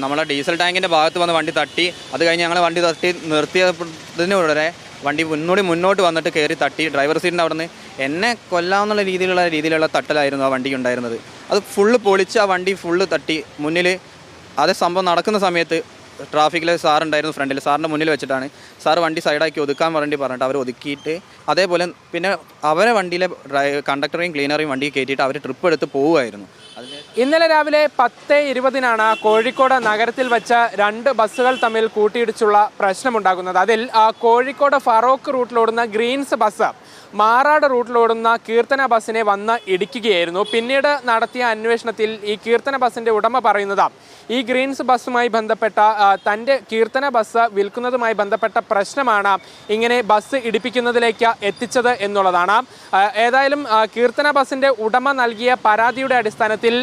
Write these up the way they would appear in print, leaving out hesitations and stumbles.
നമ്മളെ ഡീസൽ ടാങ്കിൻ്റെ ഭാഗത്ത് വന്ന് വണ്ടി തട്ടി. അത് കഴിഞ്ഞ് ഞങ്ങൾ വണ്ടി തട്ടി നിർത്തിയതിന് ഉടനെ വണ്ടി മുന്നോട്ട് വന്നിട്ട് കയറി തട്ടി. ഡ്രൈവർ സീറ്റിൻ്റെ അവിടെ നിന്ന് എന്നെ കൊല്ലാവുന്ന രീതിയിലുള്ള തട്ടലായിരുന്നു ആ വണ്ടിക്ക് ഉണ്ടായിരുന്നത്. അത് ഫുള്ള് പൊളിച്ച് ആ വണ്ടി ഫുള്ള് തട്ടി മുന്നിൽ. അതേ സംഭവം നടക്കുന്ന സമയത്ത് ട്രാഫിക്കിൽ സാറുണ്ടായിരുന്നു ഫ്രണ്ടിൽ. സാറിൻ്റെ മുന്നിൽ വെച്ചിട്ടാണ് സാർ വണ്ടി സൈഡാക്കി ഒതുക്കാൻ പറഞ്ഞിട്ട് അവർ ഒതുക്കിയിട്ട് അതേപോലെ പിന്നെ അവരെ വണ്ടിയിലെ കണ്ടക്ടറെയും ക്ലീനറെയും വണ്ടി കയറ്റിയിട്ട് അവർ ട്രിപ്പ് എടുത്ത് പോവുമായിരുന്നു. ഇന്നലെ രാവിലെ 10:20 കോഴിക്കോട് നഗരത്തിൽ വെച്ച 2 ബസ്സുകൾ തമ്മിൽ കൂട്ടിയിടിച്ചുള്ള പ്രശ്നമുണ്ടാകുന്നത്. അതിൽ കോഴിക്കോട് ഫറോക്ക് റൂട്ടിലോടുന്ന ഗ്രീൻസ് ബസ് മാറാട് റൂട്ടിലോടുന്ന കീർത്തന ബസ്സിനെ വന്ന് ഇടിക്കുകയായിരുന്നു. പിന്നീട് നടത്തിയ അന്വേഷണത്തിൽ ഈ കീർത്തന ബസ്സിൻ്റെ ഉടമ പറയുന്നത് ഈ ഗ്രീൻസ് ബസ്സുമായി ബന്ധപ്പെട്ട തൻ്റെ കീർത്തന ബസ് വിൽക്കുന്നതുമായി ബന്ധപ്പെട്ട പ്രശ്നമാണ് ഇങ്ങനെ ബസ് ഇടിപ്പിക്കുന്നതിലേക്ക് എത്തിച്ചത് എന്നുള്ളതാണ്. ഏതായാലും കീർത്തന ബസ്സിൻ്റെ ഉടമ നൽകിയ പരാതിയുടെ അടിസ്ഥാനത്തിൽ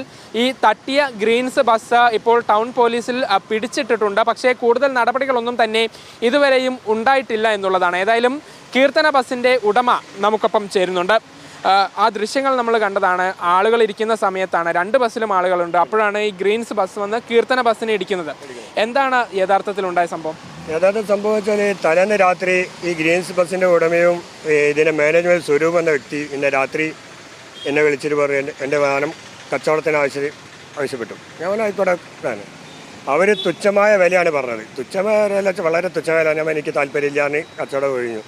ഈ തട്ടിയ ഗ്രീൻസ് ബസ് ഇപ്പോൾ ടൗൺ പോലീസിൽ പിടിച്ചിട്ടിട്ടുണ്ട്. പക്ഷേ കൂടുതൽ നടപടികളൊന്നും തന്നെ ഇതുവരെയും ഉണ്ടായിട്ടില്ല എന്നുള്ളതാണ്. ഏതായാലും കീർത്തന ബസ്സിൻ്റെ ഉടമ നമുക്കൊപ്പം ചേരുന്നുണ്ട്. ആ ദൃശ്യങ്ങൾ നമ്മൾ കണ്ടതാണ്. ആളുകൾ ഇരിക്കുന്ന സമയത്താണ്, 2 ബസ്സിലും ആളുകളുണ്ട്. അപ്പോഴാണ് ഈ ഗ്രീൻസ് ബസ് വന്ന് കീർത്തന ബസ്സിനെ ഇടിക്കുന്നത്. എന്താണ് യഥാർത്ഥത്തിൽ ഉണ്ടായ സംഭവം? യഥാർത്ഥ സംഭവം വെച്ചാൽ തലേന്ന് രാത്രി ഈ ഗ്രീൻസ് ബസ്സിൻ്റെ ഉടമയും ഇതിൻ്റെ മാനേജ്മെൻറ്റ് സ്വരൂപ് എന്ന വ്യക്തി ഇന്ന് രാത്രി എന്നെ വിളിച്ചിട്ട് പറഞ്ഞു എൻ്റെ വാഹനം കച്ചവടത്തിന് ആവശ്യപ്പെട്ടു. ഞാൻ ആയിക്കോട്ടെ. അവർ തുച്ഛമായ വിലയാണ് പറഞ്ഞത്. തുച്ഛമായ വില വളരെ തുച്ഛമായ വില. ഞാൻ എനിക്ക് താല്പര്യമില്ലാന്ന് കച്ചവടം ഒഴിഞ്ഞു.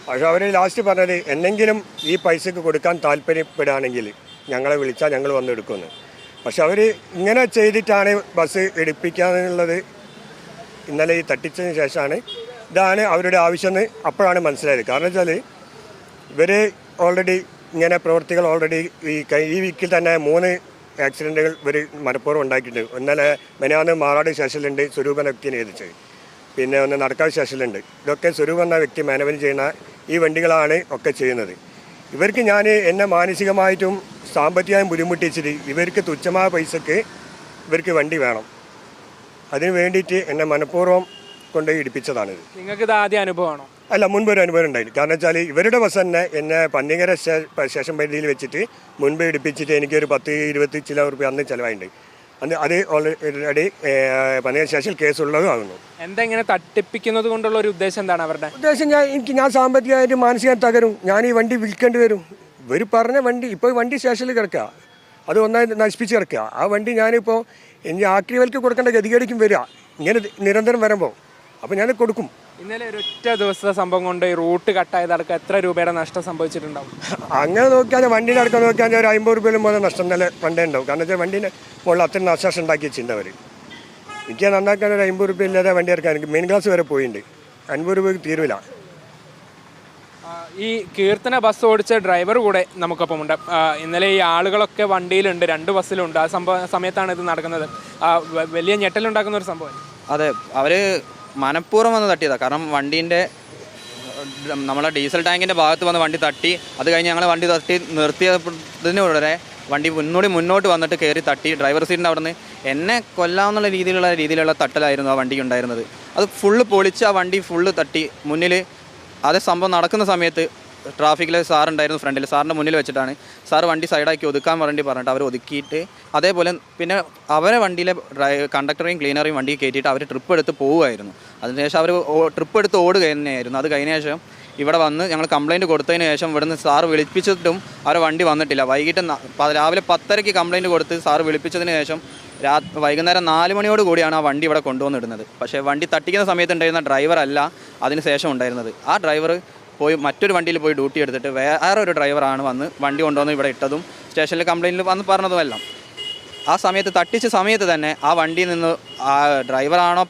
പക്ഷേ അവർ ലാസ്റ്റ് പറഞ്ഞത് എന്തെങ്കിലും ഈ പൈസക്ക് കൊടുക്കാൻ താല്പര്യപ്പെടുകയാണെങ്കിൽ ഞങ്ങളെ വിളിച്ചാൽ ഞങ്ങൾ വന്ന് എടുക്കുമെന്ന്. പക്ഷെ അവർ ഇങ്ങനെ ചെയ്തിട്ടാണ് ബസ് എടുപ്പിക്കാന്നുള്ളത് ഇന്നലെ ഈ തട്ടിച്ചതിന് ശേഷമാണ് ഇതാണ് അവരുടെ ആവശ്യമെന്ന് അപ്പോഴാണ് മനസ്സിലായത്. കാരണം വെച്ചാൽ ഇവർ ഓൾറെഡി ഇങ്ങനെ പ്രവൃത്തികൾ ഓൾറെഡി ഈ വീക്കിൽ തന്നെ 3 ആക്സിഡൻറ്റുകൾ ഇവർ മനഃപൂർവ്വം ഉണ്ടാക്കിയിട്ടുണ്ട്. ഇന്നലെ മെനാന്ന് മാറാട് സ്റ്റേഷനിലുണ്ട് സ്വരൂപൻ വ്യക്തിനെ എതിച്ചത്. പിന്നെ ഒന്ന് നടക്കാവ് സ്റ്റേഷനിലുണ്ട്. ഇതൊക്കെ സ്വരൂപ് എന്ന വ്യക്തി മാനേജ്മെൻറ്റ് ചെയ്യുന്ന ഈ വണ്ടികളാണ് ഒക്കെ ചെയ്യുന്നത്. ഇവർക്ക് ഞാൻ എന്നെ മാനസികമായിട്ടും സാമ്പത്തികമായും ബുദ്ധിമുട്ടിച്ചിട്ട് ഇവർക്ക് തുച്ഛമായ പൈസക്ക് ഇവർക്ക് വണ്ടി വേണം. അതിന് വേണ്ടിയിട്ട് എന്നെ മനഃപൂർവ്വം കൊണ്ടുപോയി ഇടിപ്പിച്ചതാണിത്. നിങ്ങൾക്ക് ഇത് ആദ്യ അനുഭവമാണോ? അല്ല, മുൻപൊരു അനുഭവം ഉണ്ടായിരുന്നു. കാരണം വെച്ചാൽ ഇവരുടെ ബസ് തന്നെ എന്നെ പന്നിങ്കര സ്റ്റേഷൻ പരിധിയിൽ വെച്ചിട്ട് മുൻപ് ഇടിപ്പിച്ചിട്ട് എനിക്കൊരു 10-20 ചില റുപ്യ അന്ന് ചിലവായിട്ടുണ്ട്. അത് ഓൾറെഡി പന്നിങ്കര സ്റ്റേഷനിൽ കേസുള്ളതും ആകുന്നു. എന്താ ഇങ്ങനെ തട്ടിപ്പിക്കുന്നത് കൊണ്ടുള്ള ഒരു ഉദ്ദേശം എന്താണ് അവരുടെ ഉദ്ദേശം? ഞാൻ സാമ്പത്തികമായിട്ട് മാനസികം തകരും. ഞാൻ ഈ വണ്ടി വിൽക്കേണ്ടി വരും. ഇവർ പറഞ്ഞ വണ്ടി ഇപ്പോൾ വണ്ടി സ്റ്റേഷനിൽ കിടക്കുക, അത് ഒന്നായി നശിപ്പിച്ച് കിടക്കുക. ആ വണ്ടി ഞാനിപ്പോൾ എനിക്ക് ആക്രിവൽക്ക് കൊടുക്കേണ്ട ഗതികേടിക്കും വരിക ഇങ്ങനെ നിരന്തരം വരുമ്പോൾ. അപ്പോൾ ഞാൻ കൊടുക്കും. ഇന്നലെ ഒരൊറ്റ ദിവസത്തെ സംഭവം കൊണ്ട് ഈ റൂട്ട് കട്ടായതടക്കം എത്ര രൂപയുടെ നഷ്ടം സംഭവിച്ചിട്ടുണ്ടാവും? അങ്ങനെ നോക്കിയാൽ വണ്ടീൻ്റെ അടക്കം നോക്കിയാൽ ഒരു 50 രൂപയിലും പോലെ നഷ്ടം നല്ല വണ്ടേ ഉണ്ടാവും. കാരണം വെച്ചാൽ വണ്ടീൻ്റെ മുകളിൽ അത്രയും നാശാഷം ഉണ്ടാക്കി വെച്ചിട്ടുണ്ട് അവർ. എനിക്ക് നന്നാക്കാൻ ഒരു 50 രൂപ ഇല്ലാതെ വണ്ടി ഇറക്കാൻ എനിക്ക് മെയിൻ ക്ലാസ് വരെ പോയിട്ടുണ്ട്. 50 രൂപയ്ക്ക് തീരുവില്ല. ഈ കീർത്തന ബസ് ഓടിച്ച ഡ്രൈവർ കൂടെ നമുക്കൊപ്പം ഉണ്ട്. ഇന്നലെ ഈ ആളുകളൊക്കെ വണ്ടിയിലുണ്ട്, 2 ബസ്സിലുണ്ട്. ആ സമയത്താണ് ഇത് നടക്കുന്നത്. വലിയ ഞെട്ടലുണ്ടാക്കുന്ന ഒരു സംഭവം. അതെ, അവർ മനഃപൂർവ്വം വന്ന് തട്ടിയതാണ്. കാരണം വണ്ടീൻ്റെ നമ്മളെ ഡീസൽ ടാങ്കിൻ്റെ ഭാഗത്ത് വന്ന് വണ്ടി തട്ടി. അത് കഴിഞ്ഞ് ഞങ്ങൾ വണ്ടി തട്ടി നിർത്തിയതിന് ഉടനെ വണ്ടി മുന്നോട്ട് വന്നിട്ട് കയറി തട്ടി. ഡ്രൈവർ സീറ്റിൻ്റെ അവിടെ നിന്ന് എന്നെ കൊല്ലാവുന്ന രീതിയിലുള്ള തട്ടലായിരുന്നു ആ വണ്ടിക്ക് ഉണ്ടായിരുന്നത്. അത് ഫുള്ള് പൊളിച്ച് ആ വണ്ടി ഫുള്ള് തട്ടി മുന്നിൽ. അതേ സംഭവം നടക്കുന്ന സമയത്ത് ട്രാഫിക്കിൽ സാറുണ്ടായിരുന്നു ഫ്രണ്ടിൽ. സാറിൻ്റെ മുന്നിൽ വെച്ചിട്ടാണ് സാർ വണ്ടി സൈഡാക്കി ഒതുക്കാൻ പറഞ്ഞിട്ട് അവർ ഒതുക്കിയിട്ട് അതേപോലെ പിന്നെ അവരെ വണ്ടിയിലെ കണ്ടക്ടറെയും ക്ലീനറെയും വണ്ടി കയറ്റിയിട്ട് അവർ ട്രിപ്പ് എടുത്ത് പോവുമായിരുന്നു. അതിനുശേഷം അവർ ട്രിപ്പ് എടുത്ത് ഓടുക തന്നെയായിരുന്നു. അത് കഴിഞ്ഞ ശേഷം ഇവിടെ വന്ന് ഞങ്ങൾ കംപ്ലയിൻറ്റ് കൊടുത്തതിന് ശേഷം ഇവിടുന്ന് സാർ വിളിപ്പിച്ചിട്ടും അവരെ വണ്ടി വന്നിട്ടില്ല. വൈകിട്ട് രാവിലെ 10:30 കംപ്ലയിൻറ്റ് കൊടുത്ത് സാർ വിളിപ്പിച്ചതിന് ശേഷം വൈകുന്നേരം 4 മണിയോട് കൂടിയാണ് ആ വണ്ടി ഇവിടെ കൊണ്ടുവന്നിടുന്നത്. പക്ഷേ വണ്ടി തട്ടിക്കുന്ന സമയത്ത് ഉണ്ടായിരുന്ന ഡ്രൈവർ അല്ല അതിന് ശേഷം ഉണ്ടായിരുന്നത്. ആ ഡ്രൈവർ പോയി മറ്റൊരു വണ്ടിയിൽ പോയി ഡ്യൂട്ടി എടുത്തിട്ട് വേറെ ഒരു ഡ്രൈവറാണ് വന്ന് വണ്ടി കൊണ്ടുവന്ന് ഇവിടെ ഇട്ടതും സ്റ്റേഷനിൽ കംപ്ലയിൻറ്റിൽ വന്ന് പറഞ്ഞതുമെല്ലാം. ആ സമയത്ത് തട്ടിച്ച സമയത്ത് തന്നെ ആ വണ്ടിയിൽ നിന്ന് ആ ഡ്രൈവറാണോ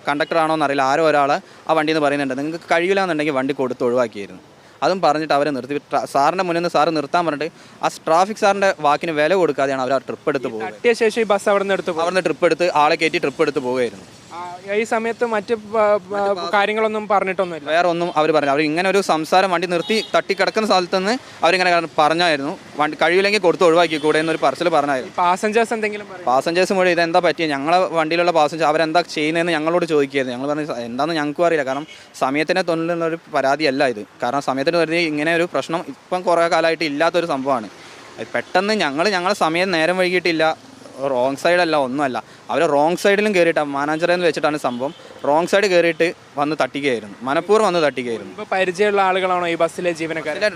കണ്ടക്ടറാണോ എന്നറിയില്ല, ആരോ ഒരാൾ ആ വണ്ടിയിൽ നിന്ന് പറയുന്നുണ്ട് നിങ്ങൾക്ക് കഴിയില്ല എന്നുണ്ടെങ്കിൽ വണ്ടി കൊടുത്ത് ഒഴിവാക്കിയായിരുന്നു. അതും പറഞ്ഞിട്ട് അവരെ നിർത്തി. സാറിൻ്റെ മുന്നിൽ നിന്ന് സാറ് നിർത്താൻ പറഞ്ഞിട്ട് ആ ട്രാഫിക് സാറിൻ്റെ വാക്കിന് വില കൊടുക്കാതെയാണ് അവർ ആ ട്രിപ്പ് എടുത്ത് പോകുന്നത്. തട്ടിയ ശേഷം ഈ ബസ് അവിടുന്ന് ട്രിപ്പ് എടുത്ത് ആളെ കയറ്റി ട്രിപ്പ് എടുത്ത് പോവുകയായിരുന്നു. ഈ സമയത്ത് മറ്റ് കാര്യങ്ങളൊന്നും പറഞ്ഞിട്ടൊന്നുമില്ല, വേറെ ഒന്നും അവർ പറഞ്ഞു. അവർ ഇങ്ങനെ ഒരു സംസാരം വണ്ടി നിർത്തി തട്ടിക്കിടക്കുന്ന സ്ഥലത്ത് നിന്ന് അവരിങ്ങനെ പറഞ്ഞായിരുന്നു വണ്ടി കഴിയില്ലെങ്കിൽ കൊടുത്ത് ഒഴിവാക്കി കൂടെ എന്നൊരു പറച്ചിൽ പറഞ്ഞായിരുന്നു. പാസഞ്ചേഴ്സ് എന്തെങ്കിലും പാസഞ്ചേഴ്സ് മുഴുവൻ ഇതെന്താ പറ്റിയത്, ഞങ്ങളെ വണ്ടിയിലുള്ള പാസഞ്ചർ അവരെന്താ ചെയ്യുന്നതെന്ന് ഞങ്ങളോട് ചോദിക്കുകയായിരുന്നു. ഞങ്ങൾ പറഞ്ഞു എന്താണെന്ന് ഞങ്ങൾക്കും അറിയില്ല. കാരണം സമയത്തിനെ തൊഴിലുള്ളൊരു പരാതിയല്ല ഇത്. കാരണം സമയത്തിന് വരുന്ന ഇങ്ങനെ ഒരു പ്രശ്നം ഇപ്പം കുറേ കാലമായിട്ട് ഇല്ലാത്തൊരു സംഭവമാണ്. പെട്ടെന്ന് ഞങ്ങളെ സമയം നേരം വൈകിട്ടില്ല, റോങ് സൈഡല്ല ഒന്നുമല്ല, അവർ റോങ് സൈഡിലും കയറിയിട്ടാണ് മാനാഞ്ചിറയിൽ വെച്ചിട്ടാണ് സംഭവം. റോങ് സൈഡ് കയറിയിട്ട് വന്ന് തട്ടിക്കുകയായിരുന്നു, മനഃപൂർവ്വം വന്ന് തട്ടിക്കുകയായിരുന്നു. ഇപ്പോൾ പരിചയമുള്ള ആളുകളാണോ ഈ ബസ്സിലെ ജീവനക്കാർ?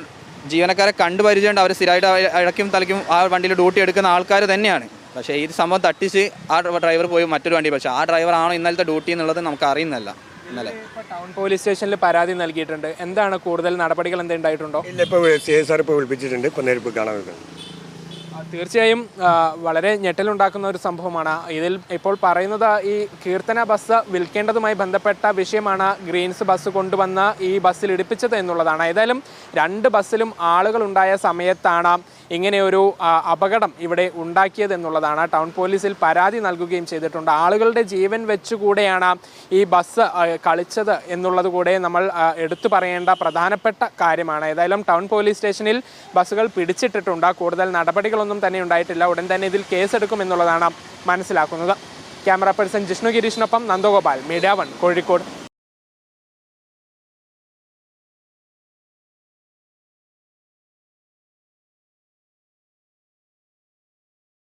ജീവനക്കാരെ കണ്ടു പരിചയമുണ്ട്, അവർ സ്ഥിരമായിട്ട് ഇടയ്ക്കും തലയ്ക്കും ആ വണ്ടിയിൽ ഡ്യൂട്ടി എടുക്കുന്ന ആൾക്കാർ തന്നെയാണ്. പക്ഷേ ഈ സംഭവം തട്ടിച്ച് ആ ഡ്രൈവർ പോയി മറ്റൊരു വണ്ടി, പക്ഷേ ആ ഡ്രൈവർ ആണോ ഇന്നലത്തെ ഡ്യൂട്ടി എന്നുള്ളത് നമുക്ക് അറിയുന്നില്ല. ഇന്നലെ ടൗൺ പോലീസ് സ്റ്റേഷനിൽ പരാതി നൽകിയിട്ടുണ്ട്. എന്താണ് കൂടുതൽ നടപടികൾ എന്തുണ്ടായിട്ടുണ്ടോ? ഇല്ല, ഇപ്പോൾ CSR ഇപ്പോൾ വിളിപ്പിച്ചിട്ടുണ്ട്, ഇപ്പോൾ നേരിട്ട് കാണാൻ വെക്കുന്നത്. തീർച്ചയായും വളരെ ഞെട്ടലുണ്ടാക്കുന്ന ഒരു സംഭവമാണ്. ഇതിൽ ഇപ്പോൾ പറയുന്നത് ഈ കീർത്തന ബസ് വിൽക്കേണ്ടതുമായി ബന്ധപ്പെട്ട വിഷയമാണ് ഗ്രീൻസ് ബസ് കൊണ്ടുവന്ന് ഈ ബസ്സിൽ ഇടിപ്പിച്ചത് എന്നുള്ളതാണ്. ഏതായാലും 2 ബസ്സിലും ആളുകൾ ഉണ്ടായ സമയത്താണ് ഇങ്ങനെയൊരു അപകടം ഇവിടെ ഉണ്ടാക്കിയത് എന്നുള്ളതാണ്. ടൗൺ പോലീസിൽ പരാതി നൽകുകയും ചെയ്തിട്ടുണ്ട്. ആളുകളുടെ ജീവൻ വെച്ചുകൂടെയാണ് ഈ ബസ് കളിച്ചത് എന്നുള്ളത് കൂടെ നമ്മൾ എടുത്തു പറയേണ്ട പ്രധാനപ്പെട്ട കാര്യമാണ്. ഏതായാലും ടൗൺ പോലീസ് സ്റ്റേഷനിൽ ബസ്സുകൾ പിടിച്ചിട്ടിട്ടുണ്ട്. കൂടുതൽ നടപടികളൊന്നും തന്നെ ഉണ്ടായിട്ടില്ല. ഉടൻ തന്നെ ഇതിൽ കേസെടുക്കുമെന്നുള്ളതാണ് മനസ്സിലാക്കുന്നത്. ക്യാമറ പേഴ്സൺ ജിഷ്ണു ഗിരീഷിനൊപ്പം നന്ദഗോപാൽ, മീഡിയ 1 കോഴിക്കോട്.